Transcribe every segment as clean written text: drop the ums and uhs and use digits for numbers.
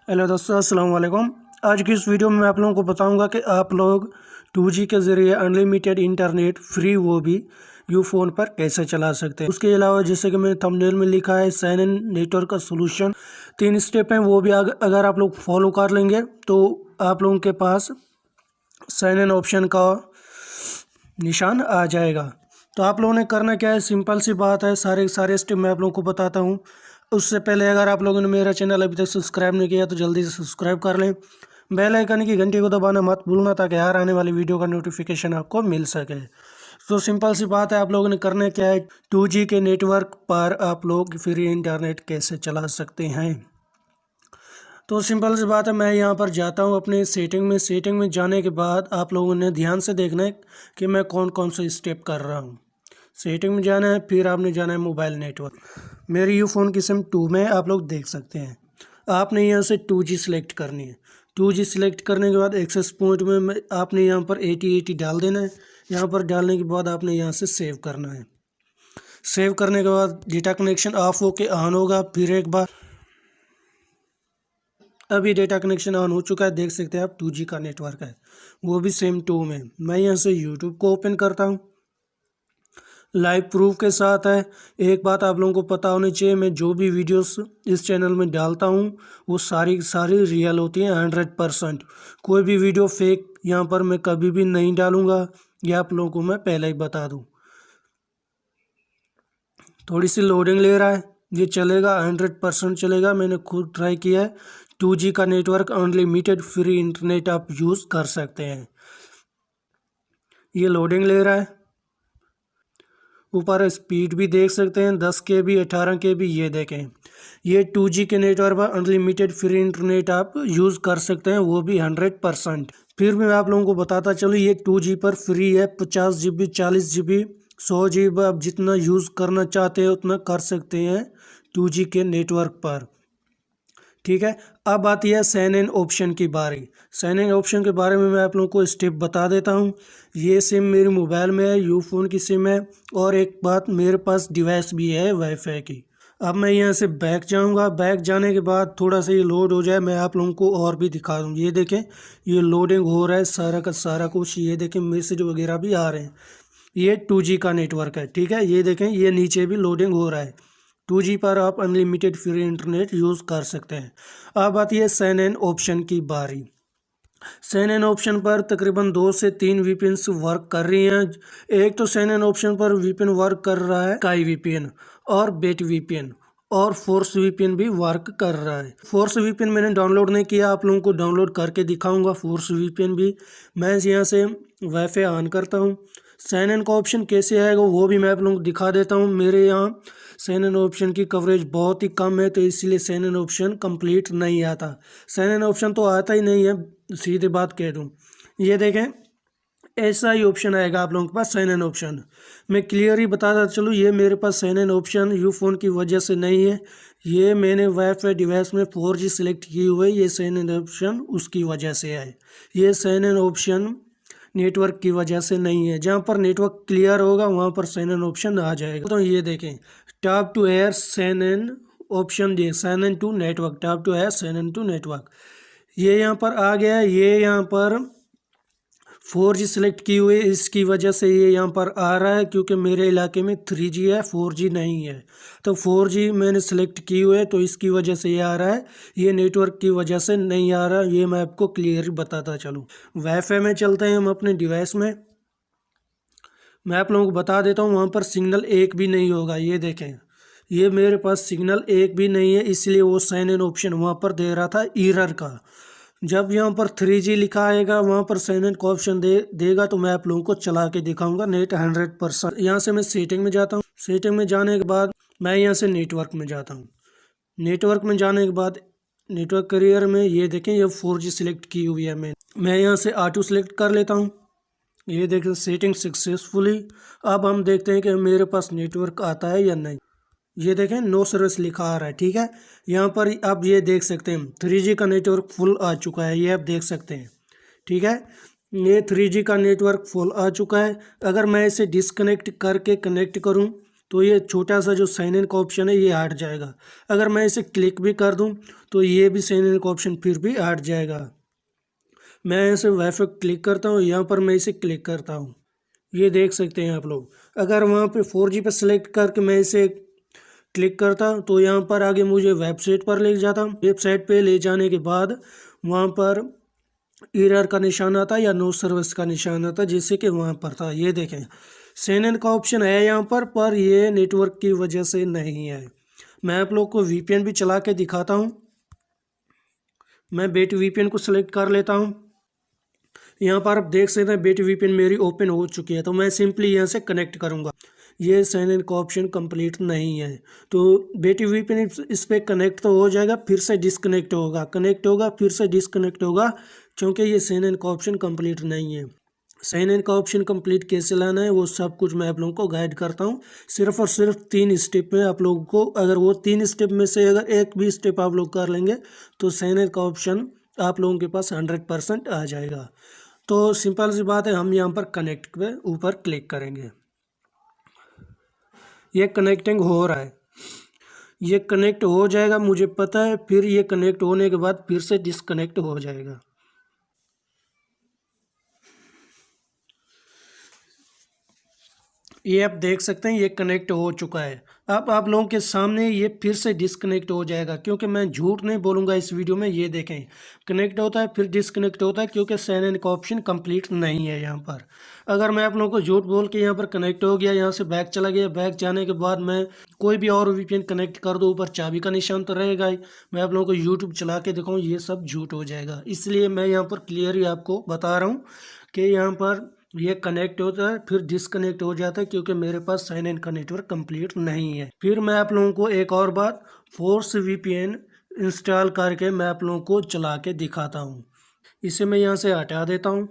Hello दोस्तों, अस्सलाम वालेकुम। आज की इस वीडियो में मैं आप लोगों को बताऊंगा कि आप लोग 2G के ज़रिए अनलिमिटेड इंटरनेट फ्री वो भी यू फ़ोन पर कैसे चला सकते हैं। उसके अलावा जैसे कि मैंने थंबनेल में लिखा है साइन इन नेटवर्क का सोल्यूशन, 3 स्टेप हैं, वो भी अगर आप लोग फॉलो कर लेंगे तो आप लोगों के पास साइन इन ऑप्शन का निशान आ जाएगा। तो आप लोगों ने करना क्या है, सिंपल सी बात है, सारे स्टेप मैं आप लोगों को बताता हूँ। उससे पहले अगर आप लोगों ने मेरा चैनल अभी तक सब्सक्राइब नहीं किया तो जल्दी से सब्सक्राइब कर लें। बेल आइकन की घंटी को दबाना मत भूलना ताकि हर आने वाली वीडियो का नोटिफिकेशन आपको मिल सके। तो सिंपल सी बात है, आप लोगों ने करना क्या है, 2G के नेटवर्क पर आप लोग फ्री इंटरनेट कैसे चला सकते हैं। तो सिंपल सी बात है, मैं यहाँ पर जाता हूँ अपने सेटिंग में जाने के बाद आप लोगों ने ध्यान से देखना है कि मैं कौन कौन से स्टेप कर रहा हूँ। सेटिंग में जाना है, फिर आपने जाना है मोबाइल नेटवर्क। मेरी यू फ़ोन की सिम 2 में आप लोग देख सकते हैं। आपने यहाँ से 2G सिलेक्ट करनी है। 2G सिलेक्ट करने के बाद एक्सेस पॉइंट में आपने यहाँ पर 8080 डाल देना है। यहाँ पर डालने के बाद आपने यहाँ से सेव करना है। सेव करने के बाद डेटा कनेक्शन ऑफ होके ऑन होगा। फिर एक बार अभी डेटा कनेक्शन ऑन हो चुका है, देख सकते हैं आप 2G का नेटवर्क है, वो भी सेम 2 में। मैं यहाँ से यूट्यूब को ओपन करता हूँ, लाइव प्रूफ के साथ है। एक बात आप लोगों को पता होनी चाहिए, मैं जो भी वीडियोस इस चैनल में डालता हूँ वो सारी सारी रियल होती हैं 100%। कोई भी वीडियो फेक यहाँ पर मैं कभी भी नहीं डालूँगा, ये आप लोगों को मैं पहले ही बता दूँ। थोड़ी सी लोडिंग ले रहा है, ये चलेगा, 100% चलेगा, मैंने खुद ट्राई किया है। 2G का नेटवर्क अनलिमिटेड फ्री इंटरनेट आप यूज़ कर सकते हैं। ये लोडिंग ले रहा है। ऊपर स्पीड भी देख सकते हैं, 10 KB 18 KB। ये देखें, ये 2G के नेटवर्क पर अनलिमिटेड फ्री इंटरनेट आप यूज़ कर सकते हैं, वो भी 100%। फिर मैं आप लोगों को बताता चलूँ, ये 2G पर फ्री है। 50 GB 40 GB 100 GB आप जितना यूज़ करना चाहते हैं उतना कर सकते हैं 2G के नेटवर्क पर। ठीक है, अब आती है साइन इन ऑप्शन की बारी। साइन इन ऑप्शन के बारे में मैं आप लोगों को स्टेप बता देता हूँ। ये सिम मेरे मोबाइल में है, यू फ़ोन की सिम है, और एक बात, मेरे पास डिवाइस भी है वाईफाई की। अब मैं यहाँ से बैक जाऊँगा। बैक जाने के बाद थोड़ा सा ये लोड हो जाए, मैं आप लोगों को और भी दिखा दूँ। ये देखें, ये लोडिंग हो रहा है सारा का सारा कुछ। ये देखें, मैसेज वगैरह भी आ रहे हैं। ये 2G का नेटवर्क है। ठीक है, ये देखें, ये नीचे भी लोडिंग हो रहा है। 2G पर आप अनलिमिटेड फ्री इंटरनेट यूज़ कर सकते हैं। अब आती है साइन इन ऑप्शन की बारी। साइन इन ऑप्शन पर तकरीबन 2 से 3 VPN वर्क कर रही हैं। एक तो साइन इन ऑप्शन पर VPN वर्क कर रहा है स्काई VPN और बेट VPN, और फोर्स VPN भी वर्क कर रहा है। फोर्स VPN मैंने डाउनलोड नहीं किया, आप लोगों को डाउनलोड करके दिखाऊंगा फोर्स VPN भी। मैं यहाँ से वाईफाई ऑन करता हूँ। साइन इन का ऑप्शन कैसे आएगा वो भी मैं आप लोगों को दिखा देता हूँ। मेरे यहाँ साइन इन ऑप्शन की कवरेज बहुत ही कम है, तो इसलिए साइन इन ऑप्शन कंप्लीट नहीं आता। साइन इन ऑप्शन तो आता ही नहीं है, सीधी बात कह दूँ। ये देखें, ऐसा ही ऑप्शन आएगा आप लोगों के पास साइन इन ऑप्शन। मैं क्लियर ही बताता चलूँ, ये मेरे पास sign in option you phone की वजह से नहीं है, ये मैंने वाईफाई डिवाइस में 4G सिलेक्ट की हुई है, ये साइन इन ऑप्शन उसकी वजह से है। ये साइन इन ऑप्शन नेटवर्क की वजह से नहीं है। जहाँ पर नेटवर्क क्लियर होगा वहाँ पर साइन इन ऑप्शन आ जाएगा। तो ये देखें, tap to air sign in option, ये sign in to network, tap to air sign in to network, ये यहाँ पर आ गया है। ये यहाँ पर 4G सिलेक्ट की हुई है, इसकी वजह से ये यहाँ पर आ रहा है, क्योंकि मेरे इलाके में 3G है, 4G नहीं है। तो 4G मैंने सिलेक्ट की हुई है, तो इसकी वजह से ये आ रहा है, ये नेटवर्क की वजह से नहीं आ रहा। ये मैं आपको क्लियर बताता चलूँ। वाईफाई में चलते हैं हम अपने डिवाइस में। मैं आप लोगों को बता देता हूँ, वहाँ पर सिग्नल एक भी नहीं होगा। ये देखें, ये मेरे पास सिग्नल एक भी नहीं है, इसलिए वो साइन इन ऑप्शन वहाँ पर दे रहा था एरर का। जब यहाँ पर 3G लिखा आएगा वहाँ पर साइन इन का ऑप्शन देगा तो मैं आप लोगों को चला के दिखाऊंगा नेट 100%। यहाँ से मैं सेटिंग में जाता हूँ। सेटिंग में जाने के बाद मैं यहाँ से नेटवर्क में जाता हूँ। नेटवर्क में जाने के बाद नेटवर्क करियर में ये देखें, ये 4G सिलेक्ट की हुई है। मैं यहाँ से ऑटो सिलेक्ट कर लेता हूँ। ये देखें, सेटिंग सक्सेसफुली। अब हम देखते हैं कि मेरे पास नेटवर्क आता है या नहीं। ये देखें, नो सर्विस लिखा आ रहा है। ठीक है, यहाँ पर आप ये देख सकते हैं 3G का नेटवर्क फुल आ चुका है, ये आप देख सकते हैं। ठीक है, ये 3G का नेटवर्क फुल आ चुका है। अगर मैं इसे डिसकनेक्ट करके कनेक्ट करूँ तो ये छोटा सा जो साइन इन का ऑप्शन है ये हट जाएगा। अगर मैं इसे क्लिक भी कर दूं तो ये भी साइन इन का ऑप्शन फिर भी हट जाएगा। मैं इसे वाईफाई क्लिक करता हूँ, यहाँ पर मैं इसे क्लिक करता हूँ, ये देख सकते हैं आप लोग। अगर वहाँ पे 4G पे सिलेक्ट करके मैं इसे क्लिक करता तो यहाँ पर आगे मुझे वेबसाइट पर ले जाता। वेबसाइट पे ले जाने के बाद वहाँ पर एरर का निशान आता या नो सर्विस का निशान आता, जैसे कि वहाँ पर था। ये देखें साइन इन का ऑप्शन है यहाँ पर ये नेटवर्क की वजह से नहीं है। मैं आप लोग को वीपीएन भी चला के दिखाता हूँ। मैं बेट वीपीएन को सिलेक्ट कर लेता हूँ। यहाँ पर आप देख सकते हैं बेट वीपीएन मेरी ओपन हो चुकी है, तो मैं सिंपली यहाँ से कनेक्ट करूँगा। ये साइन इन का ऑप्शन कंप्लीट नहीं है, तो बेटी वीपीएन इस पर कनेक्ट तो हो जाएगा, फिर से डिसकनेक्ट होगा, कनेक्ट होगा, फिर से डिसकनेक्ट होगा, क्योंकि ये साइन इन का ऑप्शन कंप्लीट नहीं है। साइन इन का ऑप्शन कंप्लीट कैसे लाना है वो सब कुछ मैं आप लोगों को गाइड करता हूँ। सिर्फ और सिर्फ 3 स्टेप में आप लोगों को, अगर वो 3 स्टेप में से अगर एक भी स्टेप आप लोग कर लेंगे तो साइन इन का ऑप्शन आप लोगों के पास 100% आ जाएगा। तो सिंपल सी बात है, हम यहाँ पर कनेक्ट पे ऊपर क्लिक करेंगे। ये कनेक्टिंग हो रहा है, ये कनेक्ट हो जाएगा मुझे पता है। फिर ये कनेक्ट होने के बाद फिर से डिसकनेक्ट हो जाएगा। ये आप देख सकते हैं ये कनेक्ट हो चुका है। अब आप लोगों के सामने ये फिर से डिसकनेक्ट हो जाएगा, क्योंकि मैं झूठ नहीं बोलूँगा इस वीडियो में। ये देखें कनेक्ट होता है फिर डिसकनेक्ट होता है, क्योंकि साइन इन का ऑप्शन कंप्लीट नहीं है यहाँ पर। अगर मैं आप लोगों को झूठ बोल के यहाँ पर कनेक्ट हो गया, यहाँ से बैक चला गया, बैक जाने के बाद मैं कोई भी और वीपीएन कनेक्ट कर दूँ, ऊपर चाबी का निशान तो रहेगा ही, मैं आप लोगों को यूट्यूब चला के दिखाऊँ, ये सब झूठ हो जाएगा। इसलिए मैं यहाँ पर क्लियर ही आपको बता रहा हूँ कि यहाँ पर ये कनेक्ट होता है फिर डिसकनेक्ट हो जाता है, क्योंकि मेरे पास साइन इन का नेटवर्क कंप्लीट नहीं है। फिर मैं आप लोगों को एक और बात फोर्स वीपीएन इंस्टॉल करके मैं आप लोगों को चला के दिखाता हूँ। इसे मैं यहाँ से हटा देता हूँ।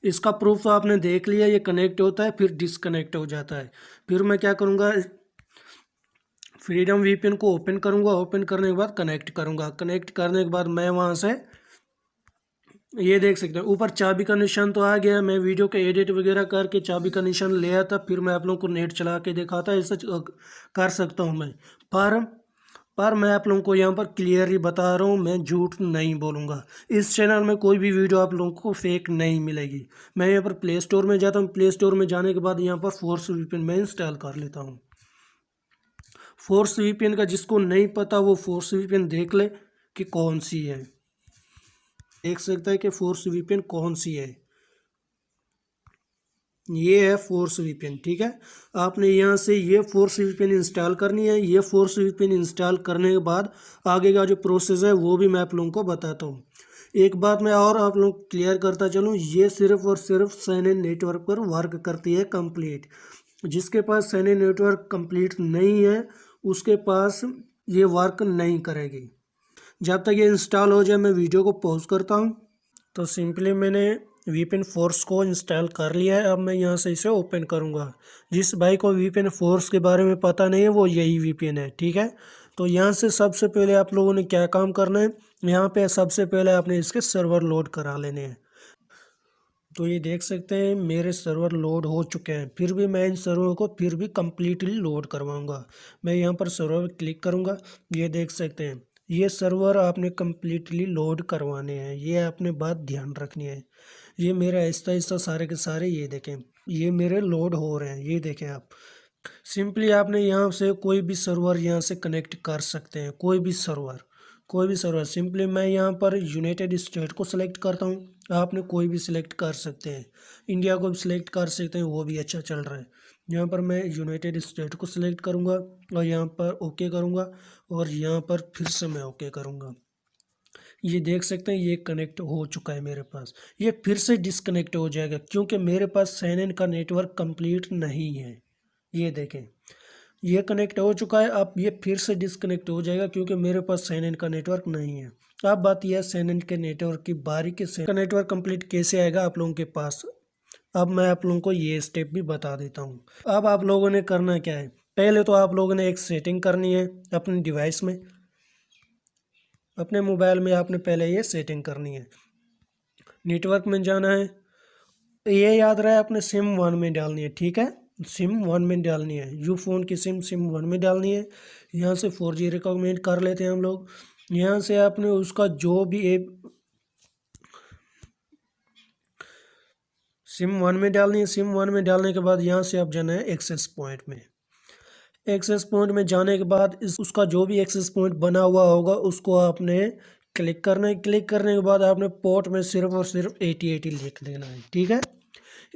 इसका प्रूफ तो आपने देख लिया, ये कनेक्ट होता है फिर डिसकनेक्ट हो जाता है। फिर मैं क्या करूँगा, फ्रीडम वीपीएन को ओपन करूँगा, ओपन करने के बाद कनेक्ट करूँगा। कनेक्ट करने के बाद मैं वहाँ से ये देख सकते हैं ऊपर चाबी का निशान तो आ गया। मैं वीडियो के एडिट वगैरह करके चाबी का निशान ले आता, फिर मैं आप लोगों को नेट चला के दिखाता। ऐसा कर सकता हूँ मैं, पर मैं आप लोगों को यहाँ पर क्लियरली बता रहा हूँ, मैं झूठ नहीं बोलूँगा। इस चैनल में कोई भी वीडियो आप लोगों को फेक नहीं मिलेगी। मैं यहाँ पर प्ले स्टोर में जाता हूँ, प्ले स्टोर में जाने के बाद यहाँ पर फोर्स वीपीएन मैं इंस्टॉल कर लेता हूँ। फोर्स वीपीएन का जिसको नहीं पता वो फोर्स वीपीएन देख ले कि कौन सी है, देख सकता है कि फोर्स वीपीएन कौन सी है। ये है फोर्स वीपीएन, ठीक है। आपने यहाँ से ये फोर्स वीपीएन इंस्टॉल करनी है। ये फोर्स वीपीएन इंस्टॉल करने के बाद आगे का जो प्रोसेस है वो भी मैं आप लोगों को बताता हूँ। एक बात मैं और आप लोग क्लियर करता चलूँ, ये सिर्फ और सिर्फ साइन इन नेटवर्क पर वर्क करती है कंप्लीट। जिसके पास साइन इन नेटवर्क कंप्लीट नहीं है उसके पास ये वर्क नहीं करेगी। जब तक ये इंस्टॉल हो जाए मैं वीडियो को पॉज करता हूँ। तो सिंपली मैंने वीपीएन फोर्स को इंस्टॉल कर लिया है। अब मैं यहाँ से इसे ओपन करूँगा। जिस भाई को वीपीएन फोर्स के बारे में पता नहीं है वो यही वीपीएन है, ठीक है। तो यहाँ से सबसे पहले आप लोगों ने क्या काम करना है, यहाँ पे सबसे पहले आपने इसके सर्वर लोड करा लेने हैं। तो ये देख सकते हैं मेरे सर्वर लोड हो चुके हैं, फिर भी मैं इन सर्वर को फिर भी कम्प्लीटली लोड करवाऊँगा। मैं यहाँ पर सर्वर पर क्लिक करूँगा, ये देख सकते हैं ये सर्वर आपने कम्प्लीटली लोड करवाने हैं, ये आपने बात ध्यान रखनी है। ये मेरे आहिस्ता आहिस्ता सारे के सारे ये देखें ये मेरे लोड हो रहे हैं, ये देखें आप। सिंपली आपने यहाँ से कोई भी सर्वर यहाँ से कनेक्ट कर सकते हैं, कोई भी सर्वर। सिंपली मैं यहाँ पर यूनाइटेड स्टेट को सिलेक्ट करता हूँ, आपने कोई भी सिलेक्ट कर सकते हैं। इंडिया को भी सिलेक्ट कर सकते हैं, वो भी अच्छा चल रहा है। यहाँ पर मैं यूनाइटेड स्टेट को सिलेक्ट करूँगा और यहाँ पर ओके करूँगा और यहाँ पर फिर से मैं ओके करूँगा। ये देख सकते हैं ये कनेक्ट हो चुका है मेरे पास। ये फिर से डिसकनेक्ट हो जाएगा क्योंकि मेरे पास साइन इन का नेटवर्क कंप्लीट नहीं है। ये देखें ये कनेक्ट हो चुका है, अब ये फिर से डिसकनेक्ट हो जाएगा क्योंकि मेरे पास साइन इन का नेटवर्क नहीं है। अब बात यह है साइन इन के नेटवर्क की, बारीकी से नेटवर्क कंप्लीट कैसे आएगा आप लोगों के पास। अब मैं आप लोगों को ये स्टेप भी बता देता हूँ। अब आप लोगों ने करना क्या है, पहले तो आप लोगों ने एक सेटिंग करनी है अपने डिवाइस में, अपने मोबाइल में आपने पहले ये सेटिंग करनी है। नेटवर्क में जाना है, ये याद रहे अपने सिम 1 में डालनी है, ठीक है। सिम 1 में डालनी है, यू फ़ोन की सिम 1 में डालनी है। यहाँ से 4G रिकमेंड कर लेते हैं हम लोग। यहाँ से आपने उसका जो भी ऐप सिम 1 में डालनी है। सिम 1 में डालने के बाद यहाँ से आप जाना है एक्सेस पॉइंट में। एक्सेस पॉइंट में जाने के बाद उसका जो भी एक्सेस पॉइंट बना हुआ होगा उसको आपने क्लिक करना है। क्लिक करने के बाद आपने पोर्ट में सिर्फ और सिर्फ 8080 लिख देना है, ठीक है।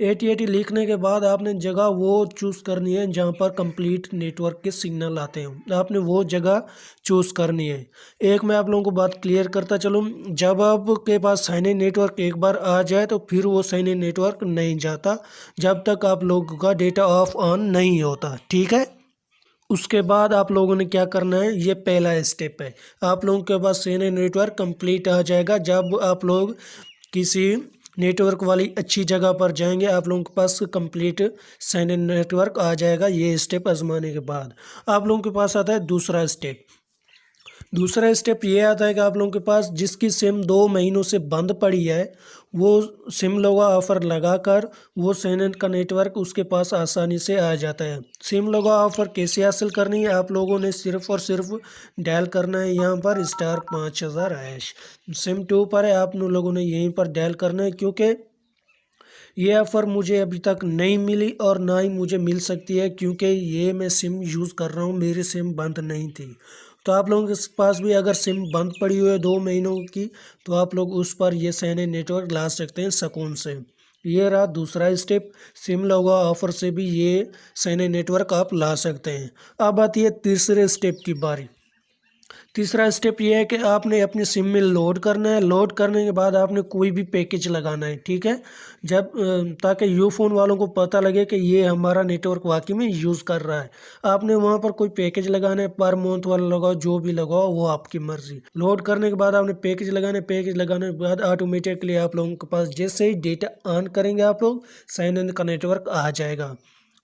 8080 लिखने के बाद आपने जगह वो चूज़ करनी है जहाँ पर कंप्लीट नेटवर्क के सिग्नल आते हैं, आपने वो जगह चूज़ करनी है। एक मैं आप लोगों को बात क्लियर करता चलूँ, जब आपके पास साइन इन नेटवर्क एक बार आ जाए तो फिर वो साइन इन नेटवर्क नहीं जाता जब तक आप लोगों का डेटा ऑफ ऑन नहीं होता, ठीक है। उसके बाद आप लोगों ने क्या करना है, ये पहला स्टेप है। आप लोगों के पास साइन इन नेटवर्क कंप्लीट आ जाएगा जब आप लोग किसी नेटवर्क वाली अच्छी जगह पर जाएंगे, आप लोगों के पास कंप्लीट साइन इन नेटवर्क आ जाएगा। ये स्टेप आजमाने के बाद आप लोगों के पास आता है दूसरा स्टेप। दूसरा स्टेप ये आता है कि आप लोगों के पास जिसकी सिम 2 महीनों से बंद पड़ी है वो सिम लोगा ऑफ़र लगाकर वो साइन इन का नेटवर्क उसके पास आसानी से आ जाता है। सिम लोगा ऑफ़र कैसे हासिल करनी है, आप लोगों ने सिर्फ और सिर्फ डायल करना है यहाँ पर *5000#। सिम 2 पर है, आप लोगों ने यहीं पर डायल करना है क्योंकि ये ऑफ़र मुझे अभी तक नहीं मिली और ना ही मुझे मिल सकती है क्योंकि ये मैं सिम यूज़ कर रहा हूँ, मेरी सिम बंद नहीं थी। तो आप लोगों के पास भी अगर सिम बंद पड़ी हुई है 2 महीनों की तो आप लोग उस पर ये साइन इन नेटवर्क ला सकते हैं सुकून से। ये रहा दूसरा स्टेप, सिम लोगा ऑफ़र से भी ये साइन इन नेटवर्क आप ला सकते हैं। अब आती है तीसरे स्टेप की बारी। तीसरा स्टेप ये है कि आपने अपनी सिम में लोड करना है। लोड करने के बाद आपने कोई भी पैकेज लगाना है, ठीक है। जब ताकि यू फ़ोन वालों को पता लगे कि ये हमारा नेटवर्क वाकई में यूज़ कर रहा है। आपने वहाँ पर कोई पैकेज लगाना है, पर मंथ वाला लगाओ, जो भी लगाओ वो आपकी मर्ज़ी। लोड करने के बाद आपने पैकेज लगाना है। पैकेज लगाने के बाद ऑटोमेटिकली आप लोगों के पास जैसे ही डेटा ऑन करेंगे आप लोग साइन इन का नेटवर्क आ जाएगा।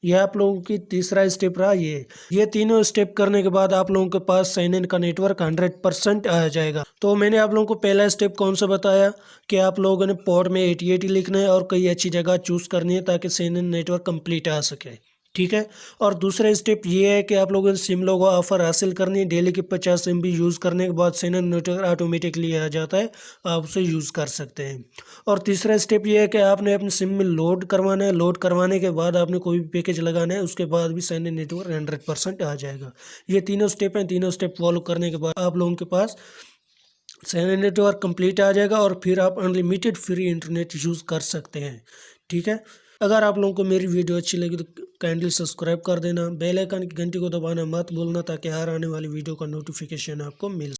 यह आप लोगों की तीसरा स्टेप रहा। ये तीनों स्टेप करने के बाद आप लोगों के पास साइन इन का नेटवर्क 100% आ जाएगा। तो मैंने आप लोगों को पहला स्टेप कौन सा बताया कि आप लोगों ने पोर्ट में 8080 लिखना है और कई अच्छी जगह चूज़ करनी है ताकि साइन इन नेटवर्क कंप्लीट आ सके, ठीक है। और दूसरा स्टेप ये है कि आप लोगों ने सिम लोगो ऑफ़र हासिल करनी है। डेली के 50 MB यूज़ करने के बाद साइन इन नेटवर्क ऑटोमेटिकली आ जाता है, आप उसे यूज़ कर सकते हैं। और तीसरा स्टेप ये है कि आपने अपनी सिम में लोड करवाना है। लोड करवाने के बाद आपने कोई भी पैकेज लगाना है, उसके बाद भी साइन इन नेटवर्क 100% आ जाएगा। ये तीनों स्टेप हैं। तीनों स्टेप फॉलो करने के बाद आप लोगों के पास साइन इन नेटवर्क कंप्लीट आ जाएगा और फिर आप अनलिमिटेड फ्री इंटरनेट यूज़ कर सकते हैं, ठीक है। अगर आप लोगों को मेरी वीडियो अच्छी लगी तो काइंडली सब्सक्राइब कर देना, बेल आइकन की घंटी को दबाना मत भूलना ताकि हर आने वाली वीडियो का नोटिफिकेशन आपको मिल